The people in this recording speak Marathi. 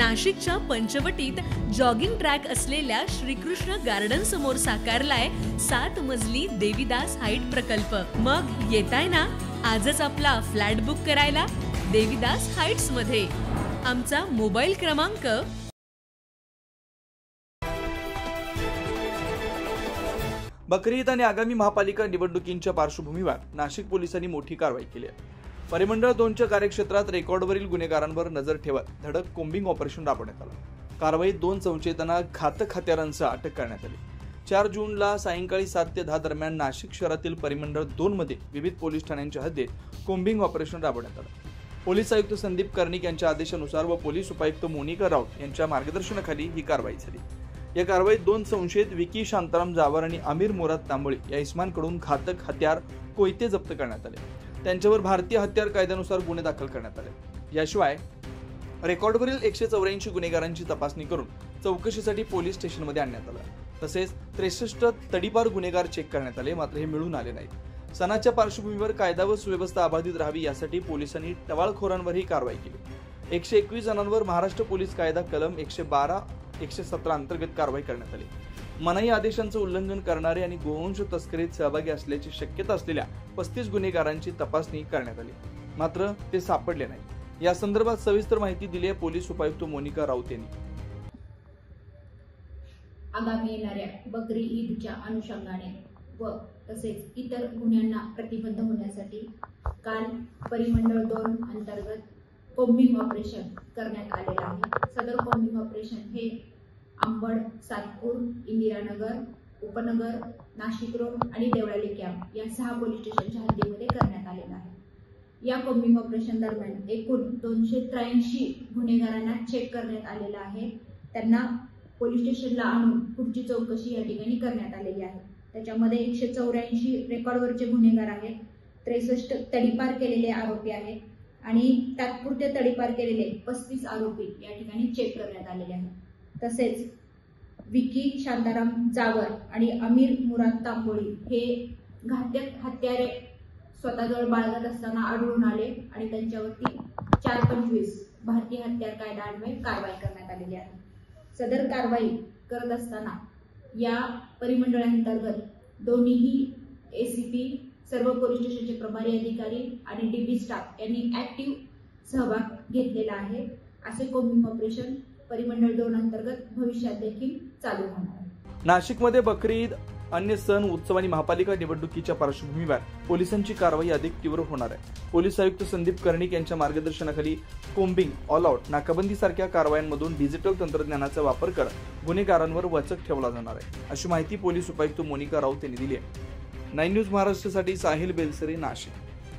नाशिकच्या पंचवटीत जॉगिंग ट्रॅक असलेल्या श्रीकृष्ण गार्डन समोर साकारलाय 7 मजली देवीदास हाईट प्रकल्प। मग येताय ना आजच आपला फ्लॅट बुक करायला देवीदास हाईट्स मध्ये। आमचा मोबाईल क्रमांक बकरी ईद आणि आगामी महापालिका निवडणुकींच्या पार्श्वभूमीवर नाशिक पोलिसांनी मोठी कारवाई केली आहे। परिमंडळ 2च्या कार्यक्षेत्रात रेकॉर्डवरील गुन्हेगारांवर नजर ठेवत धडक कोम्बिंग ऑपरेशन राबवण्यात आलं। कारवाईत 2 संशयितांना घातक हत्यारांसह अटक करण्यात आली। 4 जूनला सायंकाळी 7 ते 10 दरम्यान नाशिक शहरातील परिमंडळ 2 मध्ये विविध पोलीस ठाण्यांच्या हद्दीत कोम्बिंग ऑपरेशन राबवण्यात आलं। पोलीस आयुक्त संदीप कर्णिक यांच्या आदेशानुसार व पोलीस उपायुक्त मोनिका राऊत यांच्या मार्गदर्शनाखाली ही कारवाई झाली। या कारवाईत 2 संशयित विकी शांताराम जावर आणि अमीर मुराद तांबोळी या इस्मांकडून घातक हत्यार कोयते जप्त करण्यात आले। त्यांच्यावर भारतीय हत्यार कायद्यानुसार गुन्हे दाखल करण्यात आले। याशिवाय रेकॉर्डवरील 184 गुन्हेगारांची तपासणी करून चौकशीसाठी पोलीस स्टेशनमध्ये आणण्यात आलं। तसेच 63 तडीपार गुन्हेगार चेक करण्यात आले, मात्र हे मिळून आले नाहीत। सणाच्या पार्श्वभूमीवर कायदा व सुव्यवस्था अबाधित राहावी यासाठी पोलिसांनी टवाळखोरांवर ही कारवाई केली। 121 जणांवर महाराष्ट्र पोलीस कायदा कलम 112, 117 अंतर्गत कारवाई करण्यात आली। मनाई आदेशांचं उल्लंघन करणारे आणि गोवंश तस्करीत सहभागी असल्याची शक्यता असलेल्या 35 गुन्हेगारांची तपासणी करण्यात आली, मात्र ते सापडले नाही। या संदर्भात सविस्तर माहिती दिली आहे पोलीस उपायुक्त मोनिका राऊत यांनी। आगामी येणाऱ्या बकरी ईदच्या अनुषंगाने व तसेच इतर गुन्ह्यांना प्रतिबंध होण्यासाठी काल परिमंडळ 2 अंतर्गत कोम्बिंग ऑपरेशन करण्यात आलेलं आहे। सदर कोम्बिंग ऑपरेशन हे अंबड, सातपूर, इंदिरानगर, उपनगर, नाशिक रोड आणि देवळाली कॅम्प या 6 पोलीस स्टेशनच्या हद्दीमध्ये करण्यात आलेलं आहे। या कोम्बिंग ऑपरेशन दरम्यान एकूण 283 गुन्हेगारांना चेक करण्यात आलेलं आहे। त्यांना पोलीस स्टेशनला आणून पुढची चौकशी या ठिकाणी करण्यात आलेली आहे। त्याच्यामध्ये 184 रेकॉर्डवरचे गुन्हेगार आहेत, 63 तडीपार केलेले आरोपी आहेत आणि तात्पुरते तडीपार केलेले 35 आरोपी या ठिकाणी चेक करण्यात आलेले आहेत। तसेच विकी शांताराम जावर आणि अमीर मुराद तांबोळी हे घातक हत्यारे स्वतःजवळ बाळगत असताना आढळून आले आणि त्यांच्यावरती 425 भारतीय हत्यार कायदा अन्वये कारवाई करण्यात आलेली आहे। सदर कारवाई करत असताना या परिमंडळांतर्गत दोन्ही एसीपी, सर्व पोलीस स्टेशनचे प्रभारी अधिकारी आणि डीबी स्टाफ यांनी ऍक्टिव्ह सहभाग घेतलेला आहे। असे कोम्बिंग ऑपरेशन परिमंडळ 2 अंतर्गत भविष्यात देखील चालू होणार आहे। नाशिकमध्ये बकरी ईद, अन्य सण, उत्सव आणि महापालिका निवडणुकीच्या पार्श्वभूमीवर पोलिसांची कारवाई अधिक तीव्र होणार आहे। पोलीस आयुक्त संदीप कर्णिक यांच्या मार्गदर्शनाखाली कोम्बिंग, ऑल आउट, नाकाबंदी सारख्या कारवायांमधून डिजिटल तंत्रज्ञानाचा वापर करत गुन्हेगारांवर वचक ठेवला जाणार आहे, अशी माहिती पोलीस उपायुक्त मोनिका राऊत यांनी दिली आहे। 9 न्यूज महाराष्ट्रासाठी साहिल बेलसरे, नाशिक।